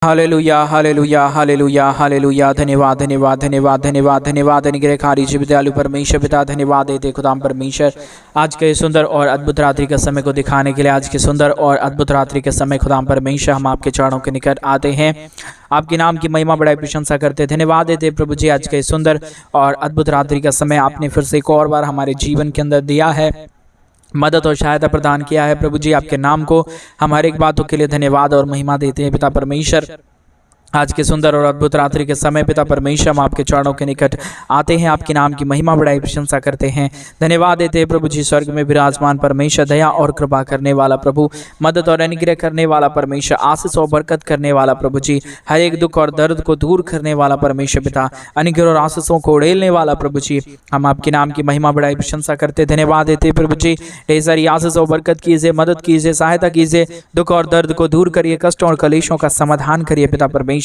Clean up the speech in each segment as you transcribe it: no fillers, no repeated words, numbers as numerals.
Hallelujah hallelujah hallelujah hallelujah. धन्यवाद धन्यवाद धन्यवाद धन्यवाद धन्यवाद। अनुग्रहकारी विद्यालु परमेश्वर पिता धन्यवाद देते खुदाम परमेश्वर आज के सुंदर और अद्भुत रात्रि के समय को दिखाने के लिए। आज के सुंदर और अद्भुत रात्रि के समय खुदाम परमेश्वर हम आपके चरणों के निकट आते हैं, आपके नाम की महिमा बड़ाई प्रशंसा करते धन्यवाद देते प्रभु जी। आज के सुंदर और अद्भुत रात्रि का समय आपने फिर से एक और बार हमारे जीवन के अंदर दिया है, मदद और सहायता प्रदान किया है प्रभु जी। आपके नाम को हम हर एक बातों के लिए धन्यवाद और महिमा देते हैं पिता परमेश्वर। आज के सुंदर और अद्भुत रात्रि के समय पिता परमेश्वर हम आपके चरणों के निकट आते हैं, आपके नाम की महिमा बड़ाई प्रशंसा करते हैं, धन्यवाद देते हैं प्रभु जी। स्वर्ग में विराजमान परमेश्वर, दया और कृपा करने वाला प्रभु, मदद और अनुग्रह करने वाला परमेश्वर, आशीष और बरकत करने वाला प्रभु जी, हर एक दुख और दर्द को दूर करने वाला परमेश्वर पिता, अनुग्रह और आशीषों को उड़ेलने वाला प्रभु जी, हम आपके नाम की महिमा बड़ाई प्रशंसा करते धन्यवाद देते प्रभु जी। ढेर सारी आशीष और बरकत कीजिए, मदद कीजिए, सहायता कीजिए, दुख और दर्द को दूर करिए, कष्टों और कलेशों का समाधान करिए पिता परमेश्वर।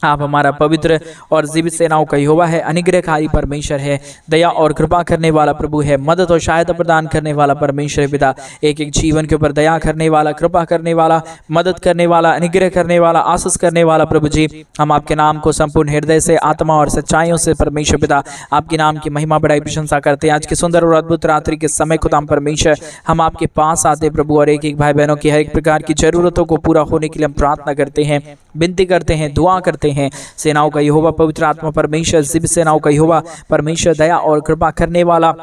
आप हमारा पवित्र और जीवित सेनाओं का यहोवा है, अनुग्रहकारी परमेश्वर है, दया और कृपा करने वाला प्रभु है, मदद और सहायता प्रदान करने वाला परमेश्वर पिता, एक एक जीवन के ऊपर दया करने वाला, कृपा करने वाला, मदद करने वाला, अनुग्रह करने वाला, आशीष करने वाला प्रभु जी। हम आपके नाम को संपूर्ण हृदय से, आत्मा और सच्चाइयों से परमेश्वर पिता आपके नाम की महिमा बड़ाई प्रशंसा करते हैं। आज के सुंदर और अद्भुत रात्रि के समय खुदाम परमेश्वर हम आपके पास आते प्रभु, और एक एक भाई बहनों की हर एक प्रकार की जरूरतों को पूरा होने के लिए हम प्रार्थना करते हैं, विनती करते हैं, दुआ करते हैं। सेनाओं का यहोवा पवित्र आत्मा परमेश्वर, जीवित सेनाओं का यहोवा परमेश्वर, दया और कृपा करने वाला,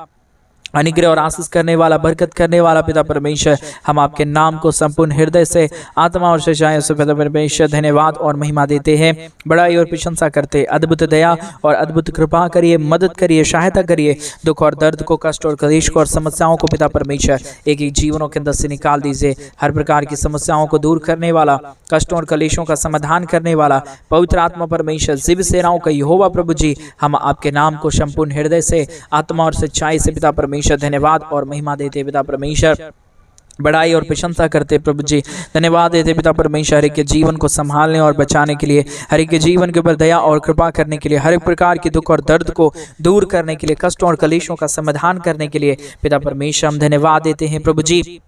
अनुग्रह और आशीष करने वाला, बरकत करने वाला पिता परमेश्वर, हम आपके नाम को संपूर्ण हृदय से, आत्मा और सच्चाई से पिता परमेश्वर धन्यवाद और महिमा देते हैं, बड़ाई और प्रशंसा करते। अद्भुत दया और अद्भुत कृपा करिए, मदद करिए, सहायता करिए, दुख और दर्द को, कष्ट और कलेश को और समस्याओं को पिता परमेश्वर एक एक जीवनों के अंदर से निकाल दीजिए। हर प्रकार की समस्याओं को दूर करने वाला, कष्टों और कलेशों का समाधान करने वाला पवित्र आत्मा परमेश्वर, जीवित सेनाओं का यहोवा प्रभु जी, हम आपके नाम को संपूर्ण हृदय से, आत्मा और सच्चाई से पिता परमेश्वर धन्यवाद और महिमा देते पिता परमेश्वर, बड़ाई और प्रशंसा करते प्रभु जी। धन्यवाद देते पिता परमेश्वर, हर एक के जीवन को संभालने और बचाने के लिए, हर एक के जीवन के ऊपर दया और कृपा करने के लिए, हर एक प्रकार के दुख और दर्द को दूर करने के लिए, कष्टों और कलेशों का समाधान करने के लिए पिता परमेश्वर हम धन्यवाद देते हैं प्रभु जी।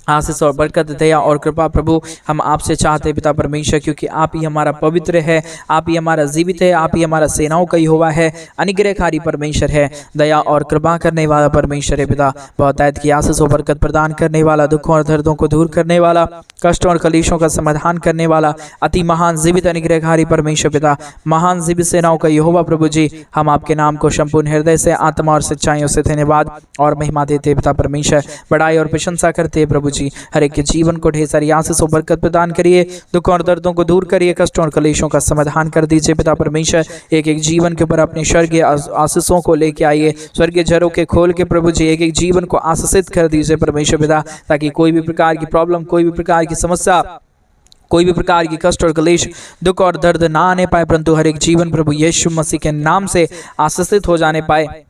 आशीष और बरकत, दया और कृपा प्रभु हम आपसे चाहते हैं पिता परमेश्वर, क्योंकि आप ही हमारा पवित्र है, आप ही हमारा जीवित है, आप ही हमारा सेनाओं का यहोवा है, अनुग्रहकारी परमेश्वर है, दया और कृपा करने वाला परमेश्वर है पिता, बहुतायत की आशीष और बरकत प्रदान करने वाला, दुखों और दर्दों को दूर करने वाला, कष्टों और कलेशों का समाधान करने वाला, अति महान जीवित अनुग्रहकारी परमेश्वर पिता, महान जीवित सेनाओं का यहोवा प्रभु जी, हम आपके नाम को संपूर्ण हृदय से, आत्मा और सच्चाइयों से धन्यवाद और महिमा देते पिता परमेश्वर, बड़ाई और प्रशंसा करते प्रभु जी। हर एक के जीवन को ढेर सारी आशीष और बरकत प्रदान करिए, दुख और दर्दों को दूर करिए, कष्टों और कलेशों का समाधान कर दीजिए पिता परमेश्वर। एक एक जीवन के ऊपर अपने स्वर्गीय आशीषों को लेके आइए, स्वर्गीय झरों के खोल के प्रभु जी एक एक जीवन को आशीषित कर दीजिए परमेश्वर पिता, ताकि कोई भी प्रकार की प्रॉब्लम, कोई भी प्रकार की समस्या, कोई भी प्रकार की कष्ट और कलेश, दुख और दर्द ना आने पाए, परंतु हर एक जीवन प्रभु यीशु मसीह के नाम से आशीषित हो जाने पाए,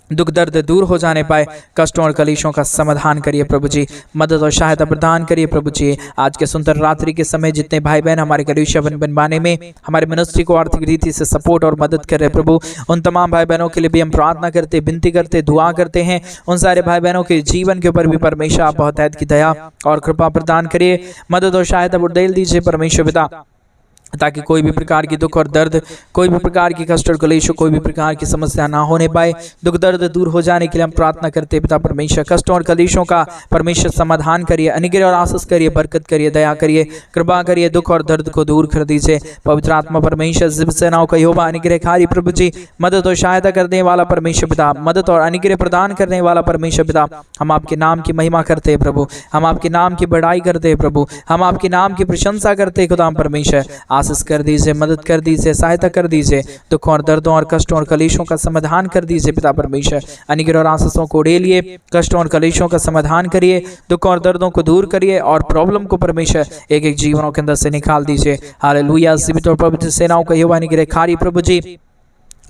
दुख दर्द दूर हो जाने पाए, कष्टों और कलेशों का समाधान करिए प्रभु जी, मदद और सहायता प्रदान करिए प्रभु जी। आज के सुंदर रात्रि के समय जितने भाई बहन हमारे कलीसिया बनवाने में, हमारे मिनिस्ट्री को आर्थिक रीति से सपोर्ट और मदद कर रहे प्रभु, उन तमाम भाई बहनों के लिए भी हम प्रार्थना करते, विनती करते, दुआ करते हैं। उन सारे भाई बहनों के जीवन के ऊपर भी परमेश्वर आप बहुतायत की दया और कृपा प्रदान करिए, मदद और सहायता उड़ेल दीजिए परमेश्वर पिता, ताकि कोई भी प्रकार की दुख और दर्द, कोई भी प्रकार की कष्ट और कलेश, कोई भी प्रकार की समस्या ना होने पाए, दुख दर्द दूर हो जाने के लिए हम प्रार्थना करते हैं पिता परमेश्वर। कष्टों और कलेशों का परमेश्वर समाधान करिए, अनुग्रह और आशीष करिए, बरकत करिए, दया करिए, कृपा करिए, दुख और दर्द को दूर कर दीजिए पवित्र आत्मा परमेश्वर, जीवित सेनाओं का यहोवा अनुग्रहकारी प्रभु जी, मदद और सहायता करने वाला परमेश्वर पिता, मदद और अनुग्रह प्रदान करने वाला परमेश्वर पिता, हम आपके नाम की महिमा करते हैं प्रभु, हम आपके नाम की बड़ाई करते हैं प्रभु, हम आपके नाम की प्रशंसा करते हैं खुदाम परमेश्वर। आशीष कर दीजिए, मदद कर दीजिए, सहायता कर दीजिए, दुखों और दर्दों और कष्टों और कलेशों का समाधान कर दीजिए पिता परमेश्वर। अनुग्रह और आशीषों को उड़ेलिए, कष्टों और कलेशों का समाधान करिए, दुखों और दर्दों को दूर करिए, और प्रॉब्लम को परमेश्वर एक एक जीवनों के अंदर से निकाल दीजिए। हालेलुया। जीवित और पवित्र सेनाओं का यहोवा अनुग्रहकारी प्रभु जी,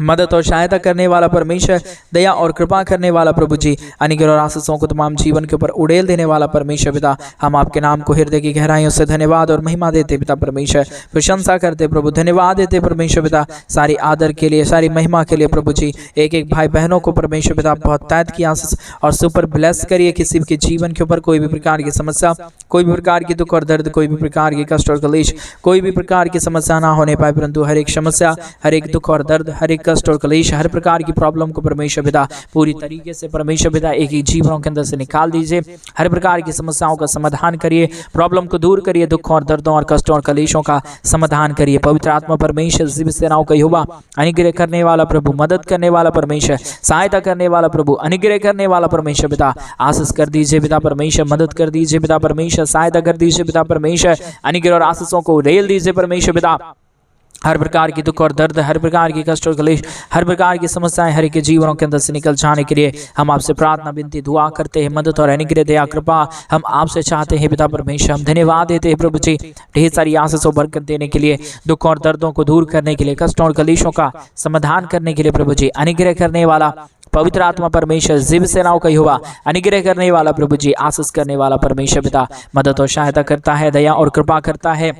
मदद और सहायता करने वाला परमेश्वर, दया और कृपा करने वाला प्रभु जी, अनुग्रह और आशीषों को तमाम जीवन के ऊपर उड़ेल देने वाला परमेश्वर पिता, हम आपके नाम को हृदय की गहराइयों से धन्यवाद और महिमा देते पिता परमेश्वर, प्रशंसा करते प्रभु, धन्यवाद देते परमेश्वर पिता, सारी आदर के लिए, सारी महिमा के लिए प्रभु जी। एक एक भाई बहनों को परमेश्वर पिता बहुत तैत की आशीष और सुपर ब्लेस करिए। किसी के जीवन के ऊपर कोई भी प्रकार की समस्या, कोई भी प्रकार की दुख और दर्द, कोई भी प्रकार की कष्ट और कलेश, कोई भी प्रकार की समस्या ना होने पाए, परंतु हर एक समस्या, हर एक दुख और दर्द, हर एक कष्ट और कलेश, हर प्रकार की प्रॉब्लम को परमेश्वर पिता पूरी तरीके से परमेश्वर पिता एक ही जीवनों के अंदर से निकाल दीजिए। हर प्रकार की समस्याओं का समाधान करिए, प्रॉब्लम को दूर करिए, दुख और दर्दों और कष्टों और कलेशों का समाधान करिए। पवित्र आत्मा परमेश्वर, जीवित सेनाओं का यहोवा, अनुग्रह करने वाला प्रभु, मदद करने वाला परमेश्वर, सहायता करने वाला प्रभु, अनुग्रह करने वाला परमेश्वर पिता, आशीष कर दीजिए पिता परमेश्वर, मदद कर दीजिए पिता परमेश्वर, सहायता कर दीजिए पिता परमेश्वर, अनुग्रह और आशीषों को रेल दीजिए परमेश्वर पिता। हर प्रकार की दुख और दर्द, हर प्रकार की कष्ट और क्लेश, हर प्रकार की समस्याएं हर एक के जीवनों के अंदर से निकल जाने के लिए हम आपसे प्रार्थना, विनती, दुआ करते हैं। मदद और अनुग्रह, दया, कृपा हम आपसे चाहते हैं पिता परमेश्वर। हम धन्यवाद देते हैं प्रभु जी, ढेर सारी आशीष और बरकत देने के लिए, दुख और दर्दों को दूर करने के लिए, कष्टों और कलेशों का समाधान करने के लिए प्रभु जी। अनुग्रह करने वाला पवित्र आत्मा परमेश्वर, जीवित सेनाओं का यहोवा, अनुग्रह करने वाला प्रभु जी, आशीष करने वाला परमेश्वर पिता, मदद और सहायता करता है, दया और कृपा करता है,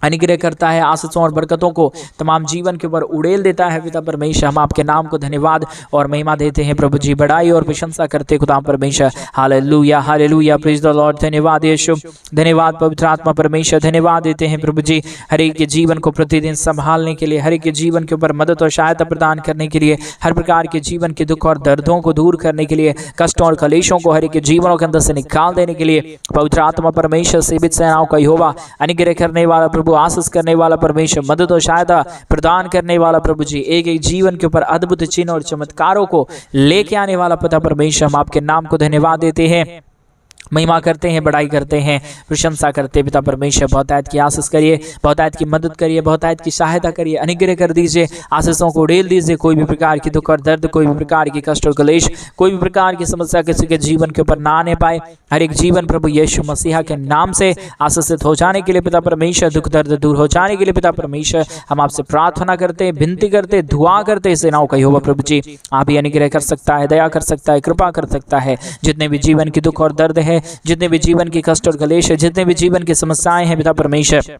अनुग्रह करता है, आशीषों और बरकतों को तमाम जीवन के ऊपर उड़ेल देता है पिता परमेश्वर। हम आपके नाम को धन्यवाद और महिमा देते हैं प्रभु जी, बड़ाई और प्रशंसा करते खुदा परमेश्वर। Hallelujah, hallelujah, praise the Lord. धन्यवाद यीशु, धन्यवाद पवित्र आत्मा परमेश्वर, धन्यवाद देते हैं प्रभु जी, हर एक के जीवन को प्रतिदिन संभालने के लिए, हर एक के जीवन के ऊपर मदद और सहायता प्रदान करने के लिए, हर प्रकार के जीवन के दुख और दर्दों को दूर करने के लिए, कष्टों और कलेशों को हर एक के जीवनों के अंदर से निकाल देने के लिए पवित्र आत्मा परमेश्वर, जीवित सेनाओं का यहोवा, अनुग्रह करने वाला प्रभु, आशीष करने वाला परमेश्वर, मदद और सहायता प्रदान करने वाला प्रभु जी, एक एक जीवन के ऊपर अद्भुत चिन्ह और चमत्कारों को लेके आने वाला पिता परमेश्वर, हम आपके नाम को धन्यवाद देते हैं, महिमा करते हैं, बड़ाई करते हैं, प्रशंसा करते हैं पिता परमेश्वर। बहुतायत की आशीष करिए, बहुतायत की मदद करिए, बहुतायत की सहायता करिए, अनुग्रह कर दीजिए, आशीषों को उड़ेल दीजिए। कोई भी प्रकार की दुख और दर्द, कोई भी प्रकार की कष्ट और कलेश, कोई भी प्रकार की समस्या किसी के जीवन के ऊपर ना आने पाए। हर एक जीवन प्रभु यीशु मसीहा के नाम से आशीषित हो जाने के लिए पिता परमेश्वर, दुख दर्द दूर हो जाने के लिए पिता परमेश्वर, हम आपसे प्रार्थना करते हैं, विनती करते हैं, दुआ करते हैं। सेनाओं का यहोवा प्रभु जी, आप ही अनुग्रह कर सकता है, दया कर सकता है, कृपा कर सकता है। जितने भी जीवन की दुख और दर्द है, जितने भी जीवन की कष्ट और कलेश है, जितने भी जीवन की समस्याएं हैं पिता परमेश्वर,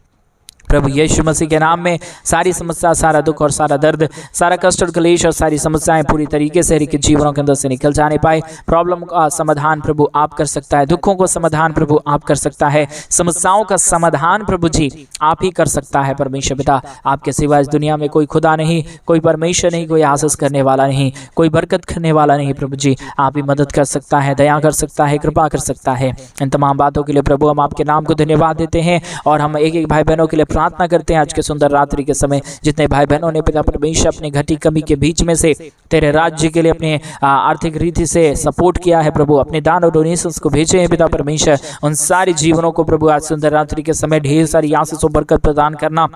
प्रभु यीशु मसीह के नाम में सारी समस्या, सारा दुख और सारा दर्द, सारा कष्ट और कलेश और सारी समस्याएं पूरी तरीके से हर एक जीवनों के अंदर से निकल जाने पाए। प्रॉब्लम का समाधान प्रभु आप कर सकता है, दुखों को समाधान प्रभु आप कर सकता है, समस्याओं का समाधान प्रभु जी आप ही कर सकता है परमेश्वर पिता। आपके सिवा इस दुनिया में कोई खुदा नहीं, कोई परमेश्वर नहीं, कोई आशीष करने वाला नहीं, कोई बरकत करने वाला नहीं प्रभु जी। आप ही मदद कर सकता है, दया कर सकता है, कृपा कर सकता है। इन तमाम बातों के लिए प्रभु हम आपके नाम को धन्यवाद देते हैं और हम एक एक भाई बहनों के लिए प्रार्थना करते हैं। आज के सुंदर रात्रि के समय जितने भाई बहनों ने पिता परमेश्वर अपने घटी कमी के बीच में से तेरे राज्य के लिए अपने आर्थिक रीति से सपोर्ट किया है प्रभु, अपने दान और डोनेशंस को भेजे हैं पिता परमेश्वर, उन सारे जीवनों को प्रभु आज सुंदर रात्रि के समय ढेर सारी आशीष और बरकत प्रदान करना,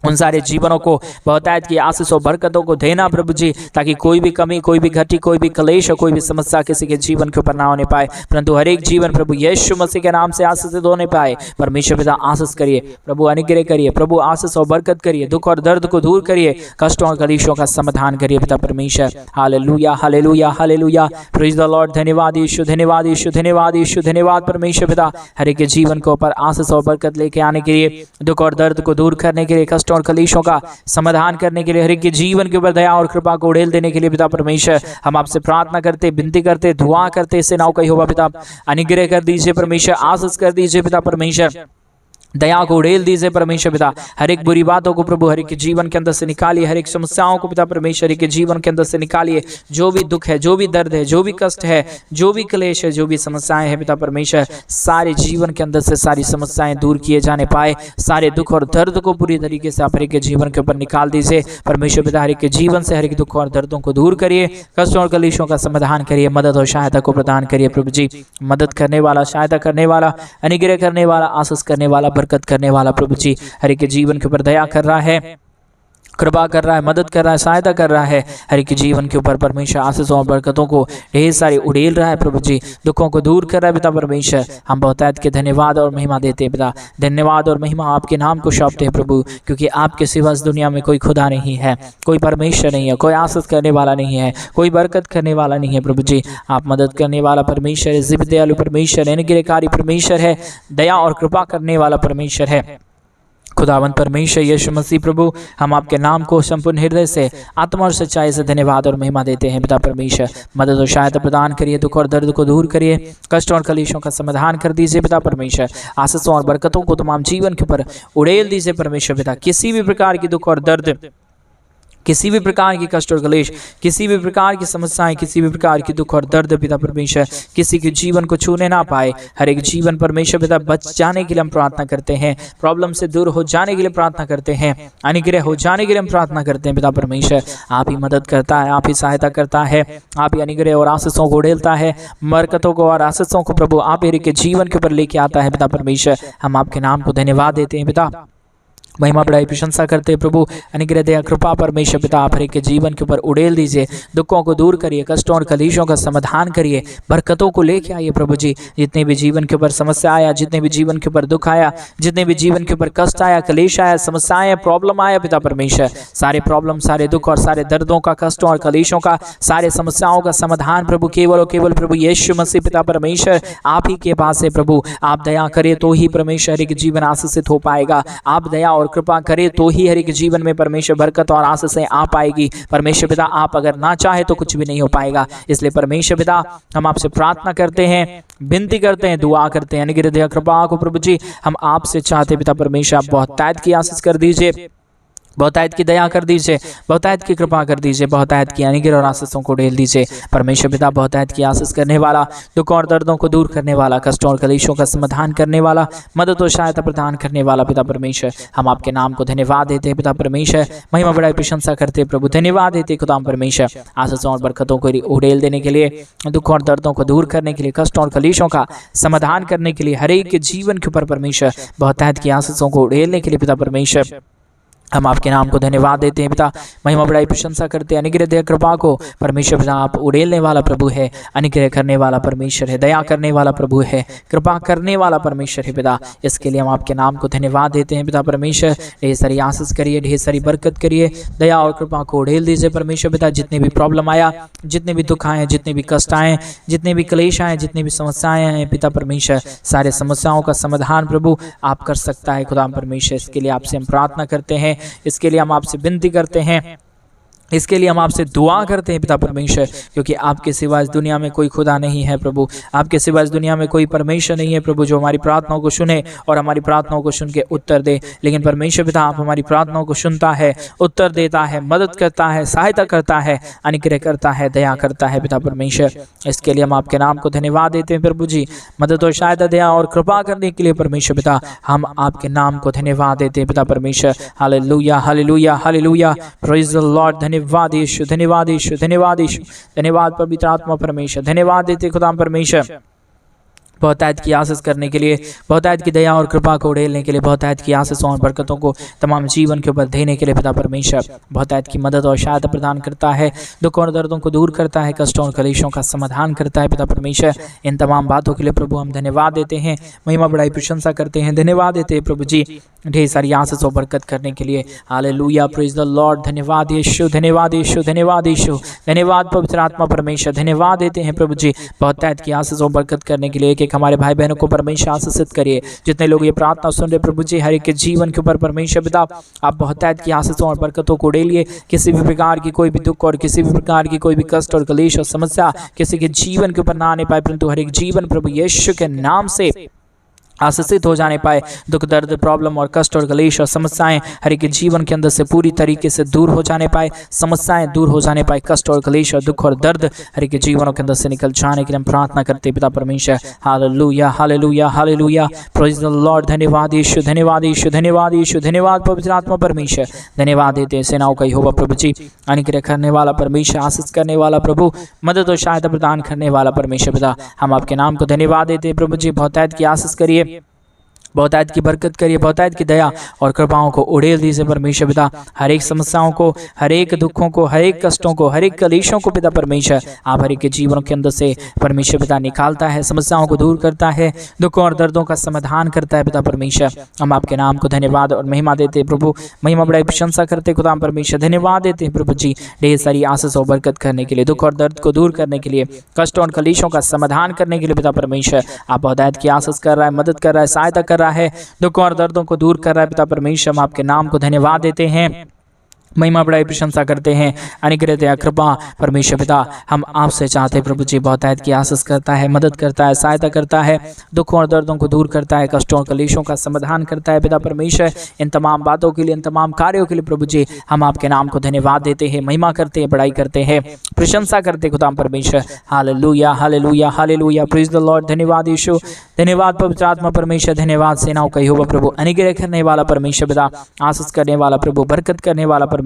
उन सारे जीवनों को बहुतायत की आशीष और बरकतों को देना प्रभु जी, ताकि कोई भी कमी, कोई भी घटी, कोई भी क्लेश और कोई भी समस्या किसी के जीवन के ऊपर ना होने पाए, परंतु हर एक जीवन प्रभु यीशु मसीह के नाम से आशीषित होने पाए। परमेश्वर पिता आशीष करिए प्रभु, अनुग्रह करिए प्रभु, आशीष और बरकत करिए, दुख और दर्द को दूर करिए, कष्टों और कलेशों का समाधान करिए पिता परमेश्वर। Hallelujah, hallelujah, hallelujah, praise the Lord. धन्यवाद यीशु, धन्यवाद यीशु, धन्यवाद यीशु, धन्यवाद परमेश्वर पिता, हर एक जीवन के ऊपर आशीष और बरकत लेके आने के लिए, दुख और दर्द को दूर करने के लिए, कष्ट और कलेशों का समाधान करने के लिए, हर एक के जीवन के ऊपर दया और कृपा को उड़ेल देने के लिए पिता परमेश्वर हम आपसे प्रार्थना करते, विनती करते, दुआ करते। सेनाओं का यहोवा पिता अनुग्रह कर दीजिए परमेश्वर, आशीष कर दीजिए पिता परमेश्वर, दया को उड़ेल दीजिए परमेश्वर पिता। हर एक बुरी बातों को प्रभु हर एक के जीवन के अंदर से निकालिए, हर एक समस्याओं को पिता परमेश्वर के जीवन के अंदर से निकालिए। जो भी दुख है, जो भी दर्द है, जो भी कष्ट है, जो भी क्लेश है, जो भी समस्याएं हैं पिता परमेश्वर, सारे जीवन के अंदर से सारी समस्याएं दूर किए जाने पाए। सारे दुख और दर्द को पूरी तरीके से आप हर एक के जीवन के ऊपर निकाल दीजिए परमेश्वर पिता। हर एक के जीवन से हर एक दुख और दर्दों को दूर करिए, कष्टों और कलेशों का समाधान करिए, मदद और सहायता को प्रदान करिए प्रभु जी। मदद करने वाला, सहायता करने वाला, अनुग्रह करने वाला, आशीष करने वाला, बरकत करने वाला प्रभु जी, हर एक के जीवन के ऊपर दया कर रहा है, कृपा कर रहा है, मदद कर रहा है, सहायता कर रहा है। हर एक जीवन के ऊपर परमेश्वर आशीषों और बरकतों को ढेर सारी उड़ेल रहा है प्रभु जी, दुखों को दूर कर रहा है पिता परमेश्वर। हम बहुतायत के धन्यवाद और महिमा देते हैं पिता, धन्यवाद और महिमा आपके नाम को सौंपते हैं प्रभु, क्योंकि आपके सिवा इस दुनिया में कोई खुदा नहीं है, कोई परमेश्वर नहीं है, कोई आशीष करने वाला नहीं है, कोई बरकत करने वाला नहीं है प्रभु जी। आप मदद करने वाला परमेश्वर है, जिब दयालु परमेश्वर है, अनुग्रहकारी परमेश्वर है, दया और कृपा करने वाला परमेश्वर है। खुदावंत परमेश्वर यीशु मसीह प्रभु, हम आपके नाम को संपूर्ण हृदय से, आत्मा और सच्चाई से धन्यवाद और महिमा देते हैं पिता परमेश्वर। मदद और सहायता प्रदान करिए, दुख और दर्द को दूर करिए, कष्ट और कलेशों का समाधान कर दीजिए पिता परमेश्वर। आशीषों और बरकतों को तमाम जीवन के ऊपर उड़ेल दीजिए परमेश्वर पिता। किसी भी प्रकार की दुख और दर्द, किसी भी प्रकार की कष्ट और क्लेश, किसी भी प्रकार की समस्याएं, किसी भी प्रकार की दुख और दर्द पिता परमेश्वर किसी के जीवन को छूने ना पाए। हर एक जीवन परमेश्वर पिता बच जाने के लिए हम प्रार्थना करते हैं, प्रॉब्लम से दूर हो जाने के लिए प्रार्थना करते हैं, अनुग्रह हो जाने के लिए हम प्रार्थना करते हैं पिता परमेश्वर। आप ही मदद करता है, आप ही सहायता करता है, आप ही अनुग्रह और आशीषों को उड़ेलता है, बरकतों को और आशीषों को प्रभु आप हर एक के जीवन के ऊपर लेके आता है पिता परमेश्वर। हम आपके नाम को धन्यवाद देते हैं पिता, महिमा बड़ाई प्रशंसा करते हैं प्रभु। अनुग्रह दया कृपा परमेश्वर पिता आप हर एक के जीवन के ऊपर उड़ेल दीजिए, दुखों को दूर करिए, कष्टों और कलेशों का समाधान करिए, बरकतों को लेके आइए प्रभु जी। जितने भी जीवन के ऊपर समस्या आया, जितने भी जीवन के ऊपर दुख आया, जितने भी जीवन के ऊपर कष्ट आया, कलेश आया, समस्याएं, प्रॉब्लम आया पिता परमेश्वर, सारे प्रॉब्लम, सारे दुख और सारे दर्दों का, कष्टों और कलेशों का, सारे समस्याओं का समाधान प्रभु केवल और केवल प्रभु यीशु मसीह पिता परमेश्वर आप ही के पास है प्रभु। आप दया करिए तो ही परमेश्वर हर एक जीवन आशीषित हो पाएगा, आप दया और कृपा करे तो ही हर एक जीवन में परमेश्वर बरकत और आशीषें आ पाएगी। परमेश्वर पिता आप अगर ना चाहे तो कुछ भी नहीं हो पाएगा। इसलिए परमेश्वर पिता हम आपसे प्रार्थना करते हैं, विनती करते हैं, दुआ करते हैं, अनुग्रह दया कृपा को प्रभु जी हम आपसे चाहते पिता परमेश्वर आप बहुतायत की आशीष कर दीजिए, बहुतायत की दया कर दीजिए, बहुतायत की कृपा कर दीजिए, बहुतायत की अनुग्रह और आशीषों को ढेल दीजिए। परमेश्वर पिता बहुतायत की आशीष करने वाला, दुख और दर्दों को दूर करने वाला, कष्टों और कलेशों का समाधान करने वाला, मदद और सहायता प्रदान करने वाला पिता परमेश्वर हम आपके नाम को धन्यवाद देते हैं पिता परमेश्वर। महिमा बड़ाई प्रशंसा करते हैं प्रभु, धन्यवाद देते खुदा परमेश्वर आशीषों और बरकतों को उड़ेल देने के लिए, दुख और दर्दों को दूर करने के लिए, कष्टों और कलेशों का समाधान करने के लिए, हर एक के जीवन के ऊपर परमेश्वर बहुतायत की आशीषों को उड़ेलने के लिए पिता परमेश्वर हम आपके नाम को धन्यवाद देते हैं पिता। महिमा बड़ाई प्रशंसा करते हैं, अनुग्रह दया कृपा को परमेश्वर पिता आप उड़ेलने वाला प्रभु है, अनुग्रह करने वाला परमेश्वर है, दया करने वाला प्रभु है, कृपा करने वाला परमेश्वर है पिता। इसके लिए हम आपके नाम को धन्यवाद देते हैं पिता परमेश्वर। ढेर सारी आशीष करिए, ढेर सारी बरकत करिए, दया और कृपा को उड़ेल दीजिए परमेश्वर पिता। जितने भी प्रॉब्लम आया, जितने भी दुख आए, जितने भी कष्ट आए, जितने भी क्लेश आए, जितने भी समस्याएं आए पिता परमेश्वर, सारे समस्याओं का समाधान प्रभु आप कर सकता है खुदा परमेश्वर। इसके लिए आपसे हम प्रार्थना करते हैं, इसके लिए हम आपसे विनती करते हैं, इसके लिए हम आपसे दुआ करते हैं पिता परमेश्वर, क्योंकि आपके सिवा इस दुनिया में कोई खुदा नहीं है प्रभु, आपके सिवा इस दुनिया में कोई परमेश्वर नहीं है प्रभु जो हमारी प्रार्थनाओं को सुने और हमारी प्रार्थनाओं को सुन के उत्तर दे। लेकिन परमेश्वर पिता आप हमारी प्रार्थनाओं को सुनता है, उत्तर देता है, मदद करता है, सहायता करता है, अनुग्रह करता है, दया करता है पिता परमेश्वर। इसके लिए हम आपके नाम को धन्यवाद देते हैं प्रभु जी। मदद और सहायता, दया और कृपा करने के लिए परमेश्वर पिता हम आपके नाम को धन्यवाद देते हैं पिता परमेश्वर। Hallelujah hallelujah hallelujah, praise the Lord. धन्यवाद यीशु, धन्यवाद यीशु, धन्यवाद यीशु, धन्यवाद पवित्र आत्मा परमेश्वर, धन्यवाद देते खुदा परमेश्वर बहुतायत की आशीष करने के लिए, बहुतायत की दया और कृपा को उड़ेलने के लिए, बहुतायत की आशीषों और बरकतों को तमाम जीवन के ऊपर देने के लिए पिता परमेश्वर बहुतायत की मदद और सहायता प्रदान करता है, दुख और दर्दों को दूर करता है, कष्टों और कलेशों का समाधान करता है पिता परमेश्वर। इन तमाम बातों के लिए प्रभु हम धन्यवाद देते हैं, महिमा बड़ाई प्रशंसा करते हैं, धन्यवाद देते हैं प्रभु जी ढेर सारी आशीष और बरकत करने के लिए। Hallelujah, praise the Lord. धन्यवाद यीशु, धन्यवाद यीशु, धन्यवाद यीशु, धन्यवाद पवित्र आत्मा परमेश्वर। धन्यवाद देते हैं प्रभु जी बहुतायत की आशीष और बरकत करने के लिए। एक एक हमारे भाई बहनों को परमेश्वर आशीषित करिए। जितने लोग ये प्रार्थना सुन रहे प्रभु जी, हर एक के जीवन के ऊपर परमेश्वर पिता आप बहुतायत की आशीषों और बरकतों को उड़ेलिए। किसी भी प्रकार की कोई भी दुख और किसी भी प्रकार की कोई भी कष्ट और कलेश और समस्या किसी के जीवन के ऊपर ना आने पाए, परंतु हर एक जीवन प्रभु यीशु के नाम से आशीषित हो जाने पाए। दुख दर्द, प्रॉब्लम और कष्ट और कलेश और समस्याएं हर एक जीवन के अंदर से पूरी तरीके से दूर हो जाने पाए, समस्याएं दूर हो जाने पाए, कष्ट और कलेश और दुख और दर्द हर एक जीवनों के अंदर से निकल जाने के लिए हम प्रार्थना करते पिता परमेश्वर। Hallelujah hallelujah hallelujah, praise the Lord. धन्यवाद यीशु, धन्यवाद यीशु, धन्यवाद यीशु, धन्यवाद पवित्र आत्मा परमेश्वर। धन्यवाद देते हैं सेनाओं का यहोवा प्रभु जी, अनुग्रह करने वाला परमेश्वर, आशीष करने वाला प्रभु, मदद और सहायता प्रदान करने वाला परमेश्वर पिता। हम आपके नाम को धन्यवाद देते हैं प्रभु जी। बहुतायत की आशीष करिए, बहुतायत की बरकत करिए, बहुतायत की दया और कृपाओं को उड़ेल दीजिए परमेश्वर पिता। हर एक समस्याओं को, हर एक दुखों को, हर एक कष्टों को, हर एक कलेशों को पिता परमेश्वर आप हर एक के जीवनों के अंदर से परमेश्वर पिता निकालता है, समस्याओं को दूर करता है, दुखों और दर्दों का समाधान करता है पिता परमेश्वर। हम आपके नाम को धन्यवाद और महिमा देते हैं प्रभु, महिमा बड़ाई प्रशंसा करते खुदा परमेश्वर, धन्यवाद देते हैं प्रभु जी ढेर सारी आशीष और बरकत करने के लिए, दुख और दर्द को दूर करने के लिए, कष्टों और कलेशों का समाधान करने के लिए पिता परमेश्वर आप बहुतायत की आशीष कर रहा है, मदद कर रहा है, सहायता कर रहा है, दुखों और दर्दों को दूर कर रहा है पिता परमेश्वर। हम आपके नाम को धन्यवाद देते हैं, महिमा बड़ाई प्रशंसा करते हैं, अनुग्रह दया कृपा परमेश्वर पिता हम आपसे चाहते हैं प्रभु जी बहुतायत की आशीष करता है, मदद करता है, सहायता करता है, दुखों और दर्दों को दूर करता है, कष्टों और कलेशों का समाधान करता है पिता परमेश्वर। इन तमाम बातों के लिए, इन तमाम कार्यों के लिए प्रभु जी हम आपके नाम को धन्यवाद देते हैं, महिमा करते हैं, बड़ाई करते हैं, प्रशंसा करते खुदा परमेश्वर। Hallelujah hallelujah hallelujah, praise the Lord. धन्यवाद यीशु, धन्यवाद पवित्र आत्मा परमेश्वर, धन्यवाद सेनाओं का यहोवा प्रभु, अनुग्रह करने वाला परमेश्वर पिता, आशीष करने वाला प्रभु, बरकत करने वाला परमेश्वर,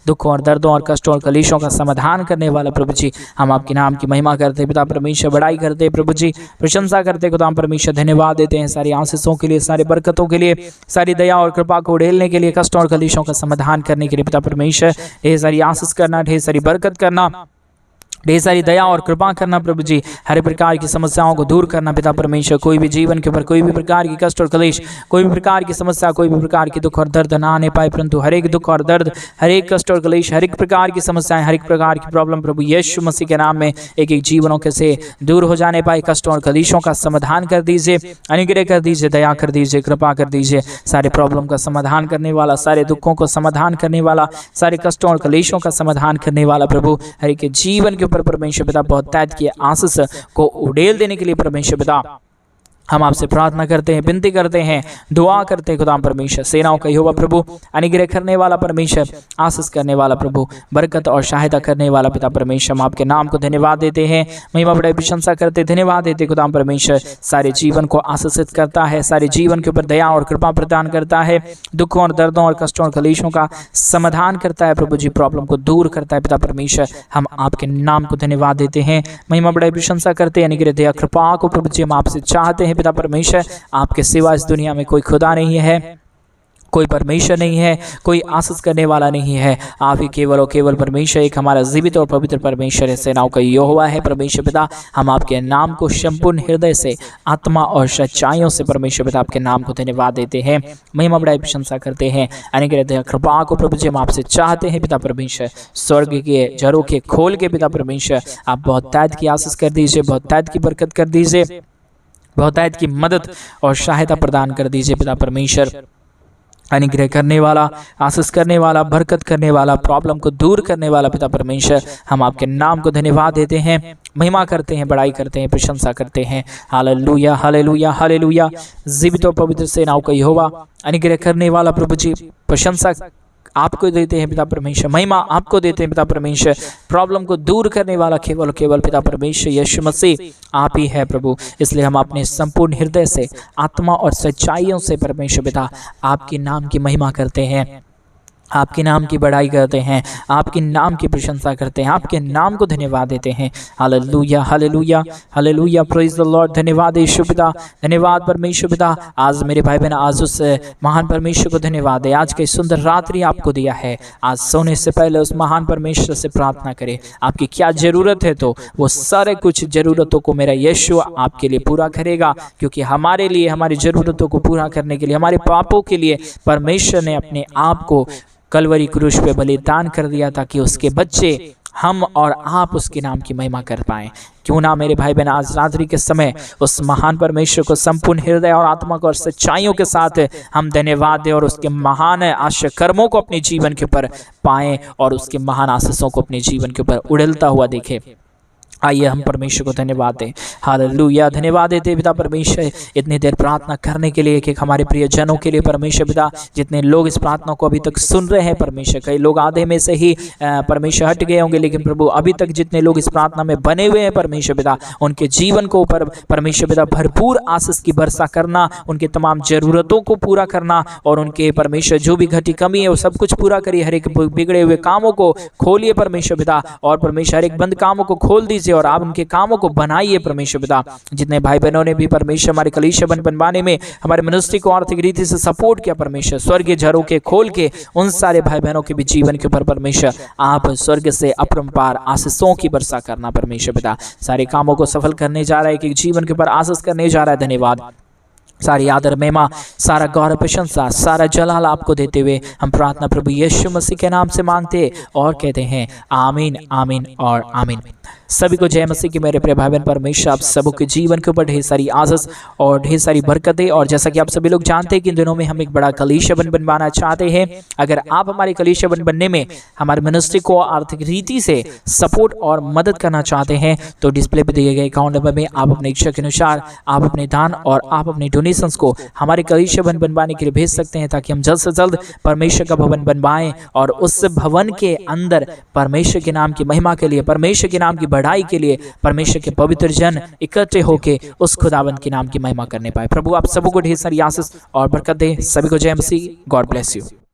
दुखों और दर्दों और कष्टों और कलेशों का समाधान करने वाला प्रभु जी हम आपके नाम की महिमा करते पिता परमेश्वर, बड़ाई करते प्रभु जी, प्रशंसा करते खुदा परमेश्वर, धन्यवाद देते हैं सारी आशीषों के लिए, सारी बरकतों के लिए, सारी दया और कृपा को उड़ेलने के लिए, कष्टों और कलेशों का समाधान करने के लिए पिता परमेश्वर, ढेर सारी आशीष करना, ढेर सारी बरकत करना, ढेर सारी दया और कृपा करना प्रभु जी, हर प्रकार की समस्याओं को दूर करना पिता परमेश्वर। कोई भी जीवन के ऊपर कोई भी प्रकार की कष्ट और कलेश, कोई भी प्रकार की समस्या, कोई भी प्रकार की दुख और दर्द ना आने पाए, परंतु हर एक दुख और दर्द, हर एक कष्ट और कलेश, हर एक प्रकार की समस्याएं, हर एक प्रकार की प्रॉब्लम प्रभु यीशु मसीह के नाम में एक एक जीवनों के से दूर हो जाने पाए, कष्टों और कलेशों का समाधान कर दीजिए, अनुग्रह कर दीजिए, दया कर दीजिए, कृपा कर दीजिए, सारे प्रॉब्लम का समाधान करने वाला, सारे दुखों को समाधान करने वाला, सारे कष्टों और कलेशों का समाधान करने वाला प्रभु हर एक के जीवन के ऊपर परमेश्वर पिता बहुतायत की आशीष को उड़ेल देने के लिए परमेश्वर पिता हम आपसे प्रार्थना करते हैं, विनती करते हैं, दुआ करते हैं खुदा परमेश्वर। सेनाओं का यहोवा प्रभु, अनुग्रह करने वाला परमेश्वर, आशीष करने वाला प्रभु, बरकत और सहायता करने वाला पिता परमेश्वर, हम आपके नाम को धन्यवाद देते हैं, महिमा बड़ाई प्रशंसा करते, धन्यवाद देते खुदा परमेश्वर। सारे जीवन को आशीषित करता है, सारे जीवन के ऊपर दया और कृपा प्रदान करता है, दुखों और दर्दों और कष्टों और कलेशों का समाधान करता है प्रभु जी, प्रॉब्लम को दूर करता है पिता परमेश्वर। हम आपके नाम को धन्यवाद देते हैं, महिमा बड़ाई प्रशंसा करते हैं, अनुग्रह दया कृपा को प्रभु जी हम आपसे चाहते हैं पिता परमेश्वर। आपके सिवा इस दुनिया में कोई खुदा नहीं है, कोई परमेश्वर नहीं है, कोई आशीष करने वाला नहीं है, आप ही केवल और केवल परमेश्वर, एक हमारा जीवित और पवित्र परमेश्वर है, सेनाओं का यहोवा है परमेश्वर पिता। हम आपके नाम को संपूर्ण हृदय से, आत्मा और सच्चाइयों से परमेश्वर पिता आपके नाम को धन्यवाद देते हैं, महिमा बड़ाई प्रशंसा करते हैं, अनुग्रह दया कृपा को प्रभु जी हम आपसे चाहते हैं पिता परमेश्वर। स्वर्ग के जरों के खोल के पिता परमेश्वर आप बहुतायत की आशीष कर दीजिए, बहुतायत की बरकत कर दीजिए, बहुतायत की मदद और सहायता प्रदान कर दीजिए पिता परमेश्वर। अनुग्रह करने वाला, आशीष करने वाला, बरकत करने वाला, प्रॉब्लम को दूर करने वाला पिता परमेश्वर, हम आपके नाम को धन्यवाद देते हैं, महिमा करते हैं, बड़ाई करते हैं, प्रशंसा करते हैं। हालेलुया हालेलुया हालेलुया, जीवित और पवित्र सेनाओं का यहोवा, अनुग्रह करने वाला प्रभु जी, प्रशंसा आपको देते हैं पिता परमेश्वर, महिमा आपको देते हैं पिता परमेश्वर। प्रॉब्लम को दूर करने वाला केवल केवल पिता परमेश्वर यीशु मसीह आप ही है प्रभु। इसलिए हम अपने संपूर्ण हृदय से, आत्मा और सच्चाइयों से परमेश्वर पिता आपके नाम की महिमा करते हैं, आपके नाम की बड़ाई करते हैं, आपके नाम की प्रशंसा करते हैं, आपके नाम को धन्यवाद देते हैं। Hallelujah hallelujah hallelujah, praise the Lord. धन्यवाद यीशु पिता, धन्यवाद परमेश्वर पिता। आज मेरे भाई बहन आज उस महान परमेश्वर को धन्यवाद है, आज की सुंदर रात्रि आपको दिया है। आज सोने से पहले उस महान परमेश्वर से प्रार्थना करें, आपकी क्या जरूरत है तो वो सारे कुछ जरूरतों को मेरा यीशु आपके लिए पूरा करेगा, क्योंकि हमारे लिए, हमारी जरूरतों को पूरा करने के लिए, हमारे पापों के लिए परमेश्वर ने अपने आप को कलवरी क्रूस पे बलिदान कर दिया, ताकि उसके बच्चे हम और आप उसके नाम की महिमा कर पाएं। क्यों ना मेरे भाई बहन आज रात्रि के समय उस महान परमेश्वर को संपूर्ण हृदय और आत्मा को और सच्चाइयों के साथ हम धन्यवाद दें और उसके महान आश्चर्य कर्मों को अपने जीवन के ऊपर पाएं और उसके महान आशीषों को अपने जीवन के ऊपर उड़लता हुआ देखें। आइए हम परमेश्वर को धन्यवाद दें। हालेलुया, धन्यवाद देते पिता परमेश्वर इतनी देर प्रार्थना करने के लिए, कि हमारे प्रिय जनों के लिए परमेश्वर पिता, जितने लोग इस प्रार्थना को अभी तक सुन रहे हैं परमेश्वर, कई लोग आधे में से ही परमेश्वर हट गए होंगे, लेकिन प्रभु अभी तक जितने लोग इस प्रार्थना में बने हुए हैं परमेश्वर पिता, उनके जीवन को ऊपर परमेश्वर पिता भरपूर आशीष की वर्षा करना, उनके तमाम जरूरतों को पूरा करना और उनके परमेश्वर जो भी घटी कमी है वो सब कुछ पूरा करिए। हर एक बिगड़े हुए कामों को खोलिए परमेश्वर पिता, और परमेश्वर हर एक बंद कामों को खोल दीजिए कीजिए और आप उनके कामों को बनाइए परमेश्वर पिता। जितने भाई बहनों ने भी परमेश्वर हमारे कलीसिया बनवाने में हमारे मिनिस्ट्री को आर्थिक रीति से सपोर्ट किया परमेश्वर, स्वर्गीय झरोखे खोल के उन सारे भाई बहनों के भी जीवन के ऊपर परमेश्वर आप स्वर्ग से अपरंपार आशीषों की वर्षा करना परमेश्वर पिता। सारे कामों को सफल करने जा रहा है, कि जीवन के ऊपर आशीष करने जा रहा है। धन्यवाद। सारी आदर महिमा, सारा गौरव प्रशंसा, सारा जलाल आपको देते हुए हम प्रार्थना प्रभु यीशु मसीह के नाम से मांगते और कहते हैं आमीन, आमीन और आमीन। सभी को जय मसीह की मेरे प्रिय भाई बहन। परमेश्वर आप सबों के जीवन के ऊपर ढेर सारी आशीष और ढेर सारी बरकतें। और जैसा कि आप सभी लोग जानते हैं कि इन दिनों में हम एक बड़ा कलीसिया बनवाना चाहते हैं। अगर आप हमारे कलीसिया बनने में हमारे मिनिस्ट्री को आर्थिक रीति से सपोर्ट और मदद करना चाहते हैं तो डिस्प्ले पर दिए गए अकाउंट नंबर में आप अपने इच्छा के अनुसार आप अपने दान और आप अपने डोनेशंस को हमारे कलीसिया बनवाने के लिए भेज सकते हैं, ताकि हम जल्द से जल्द परमेश्वर का भवन बनवाएं और उस भवन के अंदर परमेश्वर के नाम की महिमा के लिए, परमेश्वर के नाम की बढ़ाई के लिए परमेश्वर के पवित्र जन इकट्ठे होके उस खुदावंत के नाम की महिमा करने पाए। प्रभु आप सबको ढेर सारी आशीष और बरकत दे। सभी को जय मसीह। God bless you.